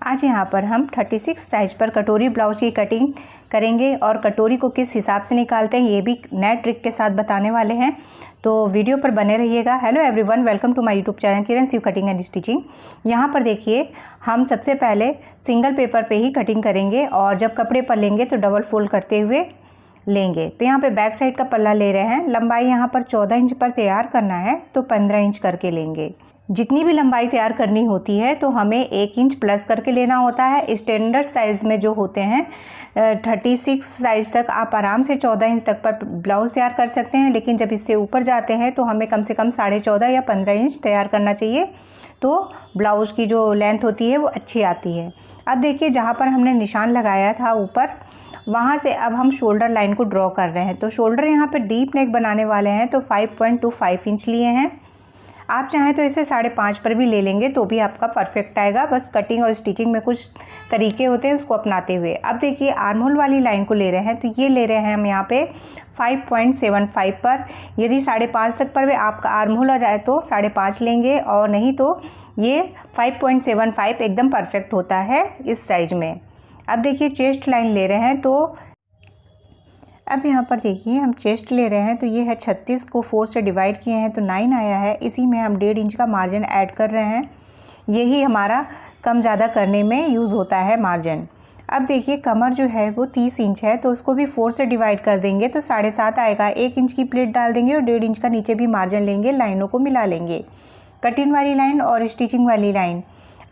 आज यहाँ पर हम 36 साइज पर कटोरी ब्लाउज की कटिंग करेंगे और कटोरी को किस हिसाब से निकालते हैं ये भी नए ट्रिक के साथ बताने वाले हैं, तो वीडियो पर बने रहिएगा। Hello everyone, welcome to my YouTube channel Kiran Shiv cutting and stitching. यहाँ पर देखिए, हम सबसे पहले सिंगल पेपर पे ही कटिंग करेंगे और जब कपड़े पर लेंगे तो डबल फोल्ड करते हुए लेंगे। तो यहाँ पे बैक साइड का पल्ला ले रहे हैं, लंबाई यहाँ पर 14 इंच पर तैयार करना है तो 15 इंच करके लेंगे। जितनी भी लंबाई तैयार करनी होती है तो हमें 1 इंच प्लस करके लेना होता है। स्टैंडर्ड साइज़ में जो होते हैं 36 साइज़ तक आप आराम से 14 इंच तक पर ब्लाउज़ तैयार कर सकते हैं, लेकिन जब इससे ऊपर जाते हैं तो हमें कम से कम 14.5 या 15 इंच तैयार करना चाहिए, तो ब्लाउज़ की जो लेंथ होती है वो अच्छी आती है। अब देखिए, जहाँ पर हमने निशान लगाया था ऊपर, वहाँ से अब हम शोल्डर लाइन को ड्रॉ कर रहे हैं। तो शोल्डर यहाँ पर डीप नेक बनाने वाले हैं तो 5.25 इंच लिए हैं। आप चाहें तो इसे 5.5 पर भी ले लेंगे तो भी आपका परफेक्ट आएगा। बस कटिंग और स्टिचिंग में कुछ तरीके होते हैं उसको अपनाते हुए। अब देखिए, आर्म होल वाली लाइन को ले रहे हैं तो ये ले रहे हैं हम यहाँ पे 5.75 पर। यदि 5.5 तक पर भी आपका आर्म होल आ जाए तो 5.5 लेंगे, और नहीं तो ये 5.75 एकदम परफेक्ट होता है इस साइज में। अब देखिए, चेस्ट लाइन ले रहे हैं तो अब यहाँ पर देखिए, हम चेस्ट ले रहे हैं तो ये है 36 को 4 से डिवाइड किए हैं तो 9 आया है। इसी में हम 1.5 इंच का मार्जिन ऐड कर रहे हैं। यही हमारा कम ज़्यादा करने में यूज़ होता है मार्जिन। अब देखिए, कमर जो है वो 30 इंच है तो उसको भी 4 से डिवाइड कर देंगे तो 7.5 आएगा। 1 इंच की प्लेट डाल देंगे और 1.5 इंच का नीचे भी मार्जिन लेंगे, लाइनों को मिला लेंगे, कटिंग वाली लाइन और स्टिचिंग वाली लाइन।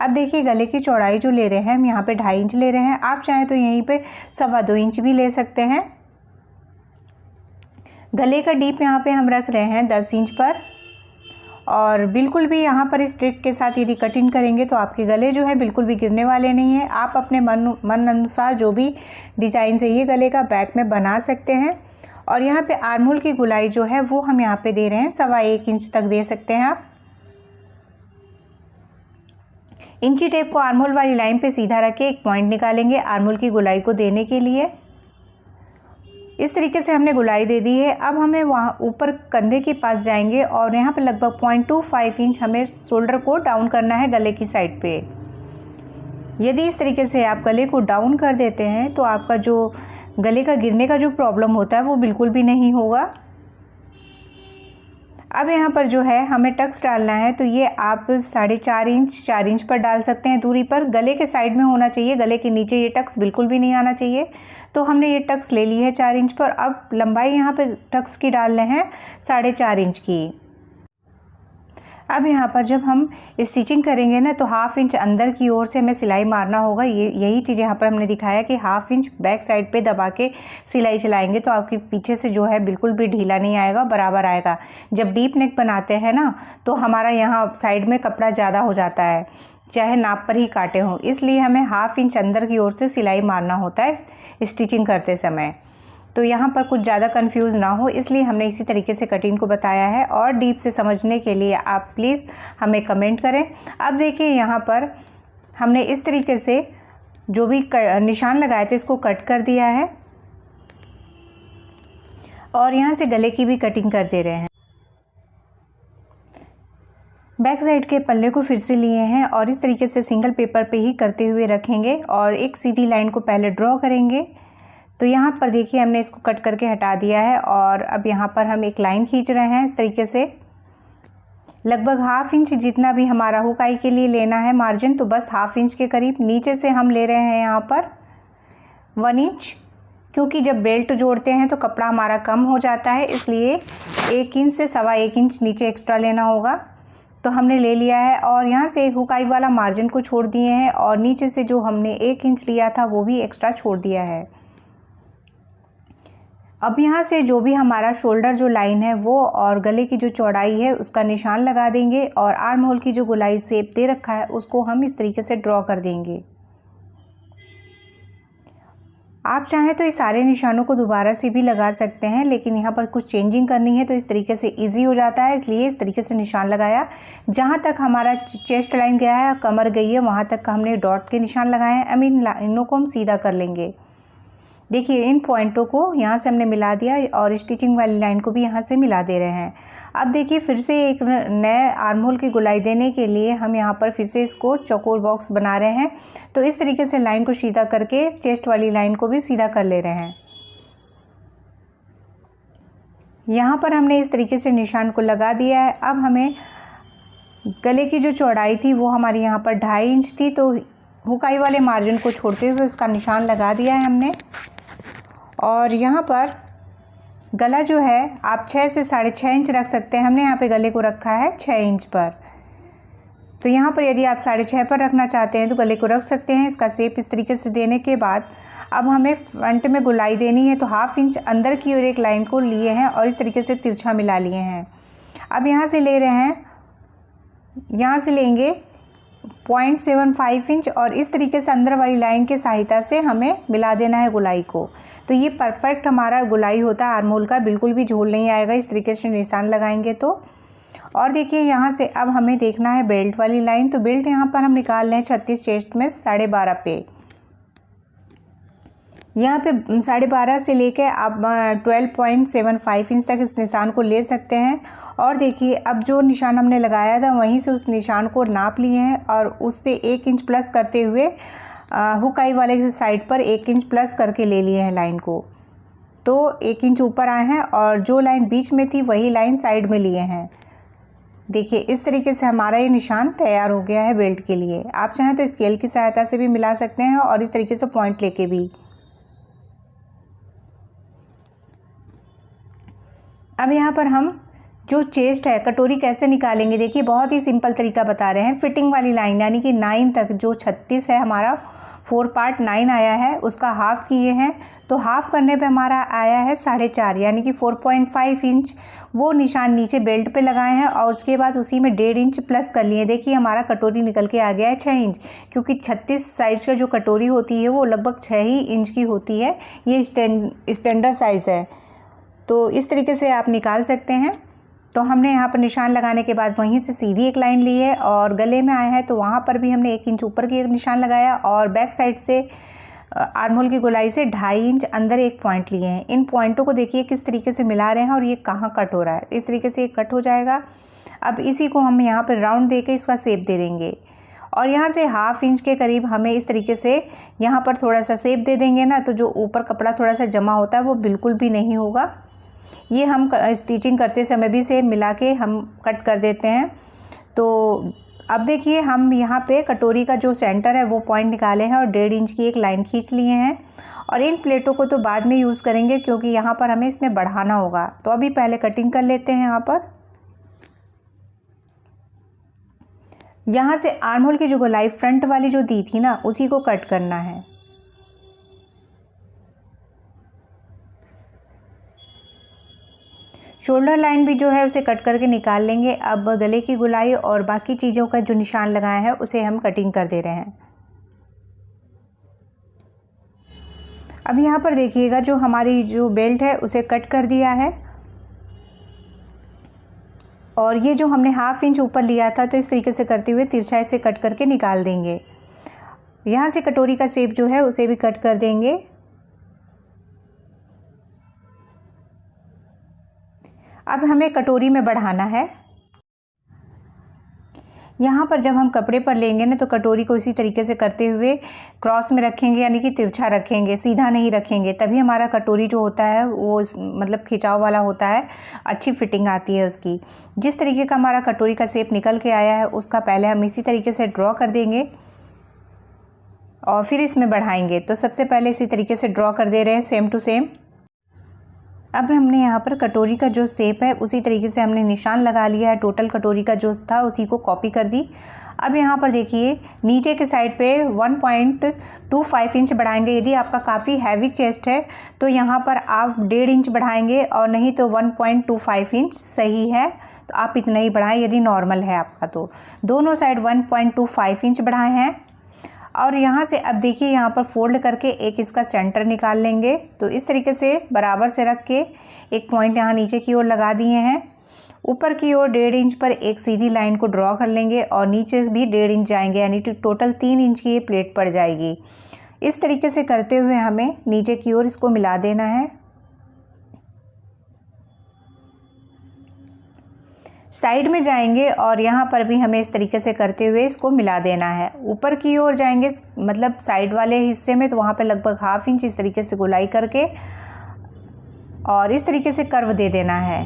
अब देखिए, गले की चौड़ाई जो ले रहे हैं हम यहाँ पे 2.5 इंच ले रहे हैं। आप चाहें तो यहीं पे 2.25 इंच भी ले सकते हैं। गले का डीप यहाँ पे हम रख रहे हैं 10 इंच पर, और बिल्कुल भी यहाँ पर इस ट्रिक के साथ यदि कटिंग करेंगे तो आपके गले जो है बिल्कुल भी गिरने वाले नहीं है। आप अपने मन अनुसार जो भी डिज़ाइन चाहिए गले का बैक में बना सकते हैं। और यहाँ पे आर्म होल की गोलाई जो है वो हम यहाँ पे दे रहे हैं 1.25 इंच तक दे सकते हैं आप। इंची टेप को आर्म होल वाली लाइन पे सीधा रख के एक पॉइंट निकालेंगे आर्म होल की गोलाई को देने के लिए। इस तरीके से हमने गोलाई दे दी है। अब हमें वहाँ ऊपर कंधे के पास जाएंगे और यहाँ पर लगभग 0.25 इंच हमें शोल्डर को डाउन करना है गले की साइड पे। यदि इस तरीके से आप गले को डाउन कर देते हैं तो आपका जो गले का गिरने का जो प्रॉब्लम होता है वो बिल्कुल भी नहीं होगा। अब यहाँ पर जो है हमें टक्स डालना है तो ये आप 4.5 इंच 4 इंच पर डाल सकते हैं दूरी पर। गले के साइड में होना चाहिए, गले के नीचे ये टक्स बिल्कुल भी नहीं आना चाहिए। तो हमने ये टक्स ले ली है 4 इंच पर। अब लंबाई यहाँ पे टक्स की डाल रहे हैं 4.5 इंच की। अब यहाँ पर जब हम स्टिचिंग करेंगे ना तो 1/2 इंच अंदर की ओर से हमें सिलाई मारना होगा। यही चीज़ यहाँ पर हमने दिखाया कि 1/2 इंच बैक साइड पे दबा के सिलाई चलाएंगे तो आपके पीछे से जो है बिल्कुल भी ढीला नहीं आएगा, बराबर आएगा। जब डीप नेक बनाते हैं ना तो हमारा यहाँ साइड में कपड़ा ज़्यादा हो जाता है, चाहे नाप पर ही काटे हों, इसलिए हमें 1/2 इंच अंदर की ओर से सिलाई मारना होता है स्टिचिंग करते समय। तो यहाँ पर कुछ ज़्यादा कंफ्यूज ना हो इसलिए हमने इसी तरीके से कटिंग को बताया है। और डीप से समझने के लिए आप प्लीज़ हमें कमेंट करें। अब देखिए, यहाँ पर हमने इस तरीके से जो भी निशान लगाए थे इसको कट कर दिया है और यहाँ से गले की भी कटिंग कर दे रहे हैं। बैक साइड के पल्ले को फिर से लिए हैं और इस तरीके से सिंगल पेपर पे ही करते हुए रखेंगे और एक सीधी लाइन को पहले ड्रॉ करेंगे। तो यहाँ पर देखिए, हमने इसको कट करके हटा दिया है और अब यहाँ पर हम एक लाइन खींच रहे हैं इस तरीके से। लगभग 1/2 इंच जितना भी हमारा हुकाई के लिए लेना है मार्जिन, तो बस 1/2 इंच के करीब। नीचे से हम ले रहे हैं यहाँ पर 1 इंच, क्योंकि जब बेल्ट जोड़ते हैं तो कपड़ा हमारा कम हो जाता है, इसलिए 1 इंच से 1.25 इंच नीचे एक्स्ट्रा लेना होगा। तो हमने ले लिया है और यहाँ से हुकाई वाला मार्जिन को छोड़ दिए हैं और नीचे से जो हमने 1 इंच लिया था वो भी एक्स्ट्रा छोड़ दिया है। अब यहाँ से जो भी हमारा शोल्डर जो लाइन है वो और गले की जो चौड़ाई है उसका निशान लगा देंगे और आर्म होल की जो गोलाई शेप दे रखा है उसको हम इस तरीके से ड्रॉ कर देंगे। आप चाहें तो इस सारे निशानों को दोबारा से भी लगा सकते हैं, लेकिन यहाँ पर कुछ चेंजिंग करनी है तो इस तरीके से इजी हो जाता है, इसलिए इस तरीके से निशान लगाया। जहाँ तक हमारा चेस्ट लाइन गया है, कमर गई है, वहाँ तक हमने डॉट के निशान लगाए हैं। अब इन लाइनों को हम सीधा कर लेंगे। देखिए इन पॉइंटों को यहाँ से हमने मिला दिया और स्टिचिंग वाली लाइन को भी यहाँ से मिला दे रहे हैं। अब देखिए फिर से एक नए आर्म होल की गोलाई देने के लिए हम यहाँ पर फिर से इसको चौकोर बॉक्स बना रहे हैं। तो इस तरीके से लाइन को सीधा करके चेस्ट वाली लाइन को भी सीधा कर ले रहे हैं। यहाँ पर हमने इस तरीके से निशान को लगा दिया है। अब हमें गले की जो चौड़ाई थी वो हमारी यहाँ पर 2.5 इंच थी, तो हुकाई वाले मार्जिन को छोड़ते हुए उसका निशान लगा दिया है हमने। और यहाँ पर गला जो है आप 6 से 6.5 इंच रख सकते हैं। हमने यहाँ पे गले को रखा है 6 इंच पर। तो यहाँ पर यदि आप 6.5 पर रखना चाहते हैं तो गले को रख सकते हैं। इसका शेप इस तरीके से देने के बाद अब हमें फ्रंट में गोलाई देनी है, तो 1/2 इंच अंदर की ओर एक लाइन को लिए हैं और इस तरीके से तिरछा मिला लिए हैं। अब यहाँ से ले रहे हैं, यहाँ से लेंगे 0.75 इंच और इस तरीके से अंदर वाली लाइन की सहायता से हमें मिला देना है गोलाई को। तो ये परफेक्ट हमारा गोलाई होता है आर्म होल का, बिल्कुल भी झोल नहीं आएगा इस तरीके से निशान लगाएंगे तो। और देखिए यहाँ से अब हमें देखना है बेल्ट वाली लाइन। तो बेल्ट यहाँ पर हम निकाल लें 36 चेस्ट में 12.5 पे। यहाँ पे 12.5 से लेके आप 12.75 इंच तक इस निशान को ले सकते हैं। और देखिए अब जो निशान हमने लगाया था वहीं से उस निशान को नाप लिए हैं और उससे 1 इंच प्लस करते हुए हुकाई वाले साइड पर 1 इंच प्लस करके ले लिए हैं लाइन को। तो 1 इंच ऊपर आए हैं और जो लाइन बीच में थी वही लाइन साइड में लिए हैं। देखिए इस तरीके से हमारा ये निशान तैयार हो गया है बेल्ट के लिए। आप चाहें तो स्केल की सहायता से भी मिला सकते हैं और इस तरीके से पॉइंट लेके भी। अब यहाँ पर हम जो चेस्ट है कटोरी कैसे निकालेंगे, देखिए बहुत ही सिंपल तरीका बता रहे हैं। फिटिंग वाली लाइन यानी कि 9 तक, जो 36 है हमारा 4 पार्ट 9 आया है उसका हाफ़ किए हैं। तो हाफ़ करने पे हमारा आया है 4.5 यानी कि 4.5 इंच। वो निशान नीचे बेल्ट पे लगाए हैं और उसके बाद उसी में 1.5 इंच प्लस कर लिए। देखिए हमारा कटोरी निकल के आ गया है 6 इंच, क्योंकि 36 साइज़ का जो कटोरी होती है वो लगभग 6 ही इंच की होती है। ये स्टैंडर्ड साइज़ है। तो इस तरीके से आप निकाल सकते हैं। तो हमने यहाँ पर निशान लगाने के बाद वहीं से सीधी एक लाइन ली है और गले में आया है तो वहाँ पर भी हमने 1 इंच ऊपर की एक निशान लगाया और बैक साइड से आर्म होल की गोलाई से 2.5 इंच अंदर एक पॉइंट लिए हैं। इन पॉइंटों को देखिए किस तरीके से मिला रहे हैं और ये कहाँ कट हो रहा है। इस तरीके से ये कट हो जाएगा। अब इसी को हम यहाँ पर राउंड दे के इसका शेप दे देंगे और यहाँ से 1/2 इंच के करीब हमें इस तरीके से यहाँ पर थोड़ा सा शेप दे देंगे ना, तो जो ऊपर कपड़ा थोड़ा सा जमा होता है वो बिल्कुल भी नहीं होगा। ये हम स्टिचिंग करते समय भी सेम मिला के हम कट कर देते हैं। तो अब देखिए हम यहाँ पे कटोरी का जो सेंटर है वो पॉइंट निकाले हैं और 1.5 इंच की एक लाइन खींच लिए हैं। और इन प्लेटों को तो बाद में यूज़ करेंगे क्योंकि यहाँ पर हमें इसमें बढ़ाना होगा। तो अभी पहले कटिंग कर लेते हैं। यहाँ से आर्म होल की जो गोलाई फ्रंट वाली जो दी थी ना उसी को कट करना है। शोल्डर लाइन भी जो है उसे कट करके निकाल लेंगे। अब गले की गोलाई और बाकी चीज़ों का जो निशान लगाया है उसे हम कटिंग कर दे रहे हैं। अब यहाँ पर देखिएगा जो हमारी जो बेल्ट है उसे कट कर दिया है और ये जो हमने 1/2 इंच ऊपर लिया था तो इस तरीके से करते हुए तिरछा से कट करके निकाल देंगे। यहाँ से कटोरी का शेप जो है उसे भी कट कर देंगे। अब हमें कटोरी में बढ़ाना है। यहाँ पर जब हम कपड़े पर लेंगे ना तो कटोरी को इसी तरीके से करते हुए क्रॉस में रखेंगे यानी कि तिरछा रखेंगे, सीधा नहीं रखेंगे। तभी हमारा कटोरी जो होता है वो मतलब खिंचाव वाला होता है, अच्छी फिटिंग आती है उसकी। जिस तरीके का हमारा कटोरी का शेप निकल के आया है उसका पहले हम इसी तरीके से ड्रॉ कर देंगे और फिर इसमें बढ़ाएंगे। तो सबसे पहले इसी तरीके से ड्रॉ कर दे रहे हैं सेम टू सेम। अब हमने यहाँ पर कटोरी का जो शेप है उसी तरीके से हमने निशान लगा लिया है। टोटल कटोरी का जो था उसी को कॉपी कर दी। अब यहाँ पर देखिए नीचे के साइड पे 1.25 इंच बढ़ाएंगे। यदि आपका काफ़ी हैवी चेस्ट है तो यहाँ पर आप 1.5 इंच बढ़ाएंगे और नहीं तो 1.25 इंच सही है। तो आप इतना ही बढ़ाएं यदि नॉर्मल है आपका। तो दोनों साइड 1.25 इंच बढ़ाए हैं। और यहाँ से अब देखिए यहाँ पर फोल्ड करके एक इसका सेंटर निकाल लेंगे। तो इस तरीके से बराबर से रख के एक पॉइंट यहाँ नीचे की ओर लगा दिए हैं। ऊपर की ओर 1.5 इंच पर एक सीधी लाइन को ड्रॉ कर लेंगे और नीचे भी 1.5 इंच जाएंगे यानी कि टोटल 3 इंच की ये प्लेट पड़ जाएगी। इस तरीके से करते हुए हमें नीचे की ओर इसको मिला देना है। साइड में जाएंगे और यहाँ पर भी हमें इस तरीके से करते हुए इसको मिला देना है। ऊपर की ओर जाएंगे मतलब साइड वाले हिस्से में, तो वहाँ पे लगभग 1/2 इंच इस तरीके से गोलाई करके और इस तरीके से कर्व दे देना है।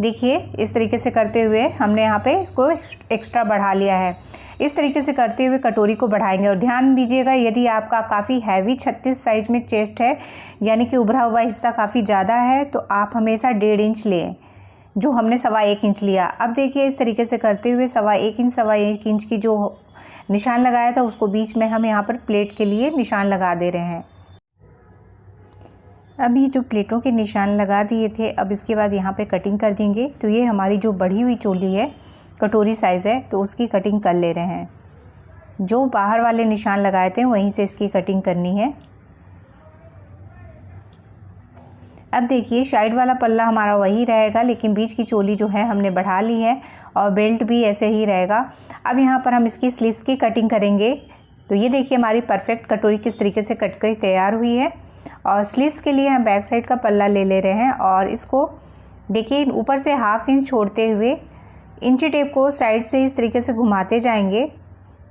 देखिए इस तरीके से करते हुए हमने यहाँ पे इसको एक्स्ट्रा बढ़ा लिया है। इस तरीके से करते हुए कटोरी को बढ़ाएंगे और ध्यान दीजिएगा, यदि आपका काफ़ी हैवी 36 साइज में चेस्ट है, यानी कि उभरा हुआ हिस्सा काफ़ी ज़्यादा है, तो आप हमेशा 1.5 इंच लें, जो हमने 1.25 इंच लिया। अब देखिए इस तरीके से करते हुए 1.25 इंच की जो निशान लगाया था उसको बीच में हम यहाँ पर प्लेट के लिए निशान लगा दे रहे हैं। अब ये जो प्लेटों के निशान लगा दिए थे, अब इसके बाद यहाँ पे कटिंग कर देंगे। तो ये हमारी जो बढ़ी हुई चोली है, कटोरी साइज़ है, तो उसकी कटिंग कर ले रहे हैं। जो बाहर वाले निशान लगाए थे वहीं से इसकी कटिंग करनी है। अब देखिए साइड वाला पल्ला हमारा वही रहेगा, लेकिन बीच की चोली जो है हमने बढ़ा ली है और बेल्ट भी ऐसे ही रहेगा। अब यहाँ पर हम इसकी स्लीव्स की कटिंग करेंगे। तो ये देखिए हमारी परफेक्ट कटोरी किस तरीके से कट कर तैयार हुई है। और स्लीव्स के लिए हम बैक साइड का पल्ला ले रहे हैं और इसको देखिए ऊपर से 1/2 इंच छोड़ते हुए इंची टेप को साइड से इस तरीके से घुमाते जाएंगे।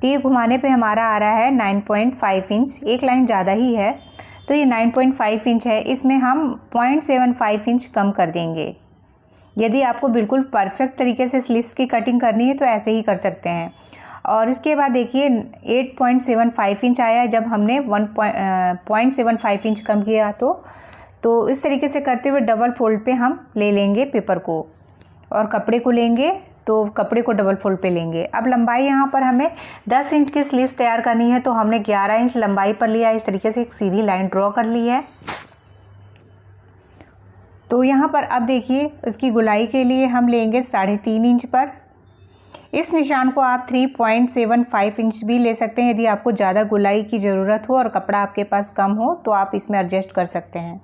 तो ये घुमाने पे हमारा आ रहा है 9.5 इंच, एक लाइन ज़्यादा ही है, तो ये 9.5 इंच है। इसमें हम 0.75 इंच कम कर देंगे। यदि आपको बिल्कुल परफेक्ट तरीके से स्लीव्स की कटिंग करनी है तो ऐसे ही कर सकते हैं। और इसके बाद देखिए 8.75 इंच आया जब हमने 0.75 इंच कम किया। तो इस तरीके से करते हुए डबल फोल्ड पे हम ले लेंगे पेपर को और कपड़े को लेंगे, तो कपड़े को डबल फोल्ड पे लेंगे। अब लंबाई यहाँ पर हमें 10 इंच की स्लीव्स तैयार करनी है, तो हमने 11 इंच लंबाई पर लिया। इस तरीके से एक सीधी लाइन ड्रॉ कर ली है। तो यहाँ पर अब देखिए इसकी गुलाई के लिए हम लेंगे 3.5 इंच पर। इस निशान को आप 3.75 इंच भी ले सकते हैं। यदि आपको ज़्यादा गुलाई की ज़रूरत हो और कपड़ा आपके पास कम हो तो आप इसमें एडजस्ट कर सकते हैं।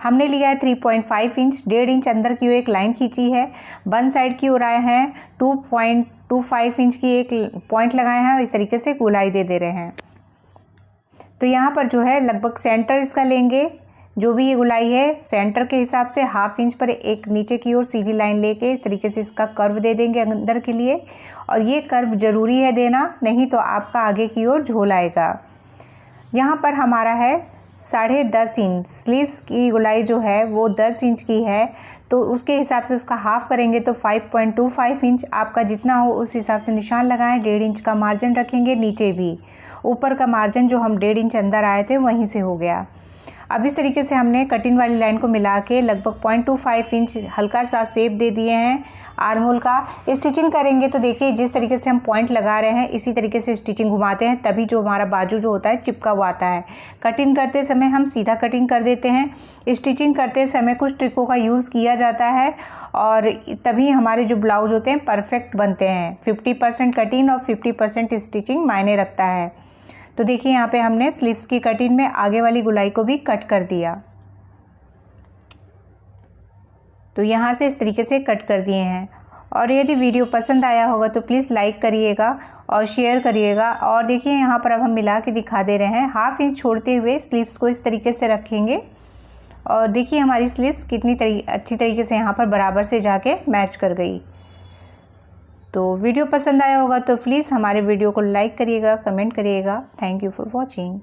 हमने लिया है 3.5 इंच। 1.5 इंच अंदर की ओर एक लाइन खींची है, वन साइड की ओर आए हैं, 2.25 इंच की एक पॉइंट लगाए हैं और इस तरीके से गुलाई दे रहे हैं। तो यहाँ पर जो है लगभग सेंटर इसका लेंगे, जो भी ये गुलाई है सेंटर के हिसाब से 1/2 इंच पर एक नीचे की ओर सीधी लाइन लेके इस तरीके से इसका कर्व दे देंगे अंदर के लिए। और ये कर्व ज़रूरी है देना, नहीं तो आपका आगे की ओर झोल आएगा। यहाँ पर हमारा है 10.5 इंच। स्लीव्स की गुलाई जो है वो 10 इंच की है, तो उसके हिसाब से उसका हाफ़ करेंगे तो 5.25 इंच। आपका जितना हो उस हिसाब से निशान लगाएं। 1.5 इंच का मार्जिन रखेंगे, नीचे भी ऊपर का मार्जिन जो हम 1.5 इंच अंदर आए थे वहीं से हो गया। अब इस तरीके से हमने कटिंग वाली लाइन को मिला के लगभग 0.25 इंच हल्का सा शेप दे दिए हैं आर्म होल का। स्टिचिंग करेंगे तो देखिए जिस तरीके से हम पॉइंट लगा रहे हैं इसी तरीके से स्टिचिंग घुमाते हैं, तभी जो हमारा बाजू जो होता है चिपका हुआ आता है। कटिंग करते समय हम सीधा कटिंग कर देते हैं, स्टिचिंग करते समय कुछ ट्रिकों का यूज़ किया जाता है और तभी हमारे जो ब्लाउज होते हैं परफेक्ट बनते हैं। 50% कटिंग और 50% स्टिचिंग मायने रखता है। तो देखिए यहाँ पे हमने स्लीव्स की कटिंग में आगे वाली गुलाई को भी कट कर दिया। तो यहाँ से इस तरीके से कट कर दिए हैं। और यदि वीडियो पसंद आया होगा तो प्लीज़ लाइक करिएगा और शेयर करिएगा। और देखिए यहाँ पर अब हम मिला के दिखा दे रहे हैं। 1/2 इंच छोड़ते हुए स्लीव्स को इस तरीके से रखेंगे और देखिए हमारी स्लीव्स कितनी अच्छी तरीके से यहाँ पर बराबर से जाके मैच कर गई। तो वीडियो पसंद आया होगा तो प्लीज़ हमारे वीडियो को लाइक करिएगा, कमेंट करिएगा। Thank you for watching.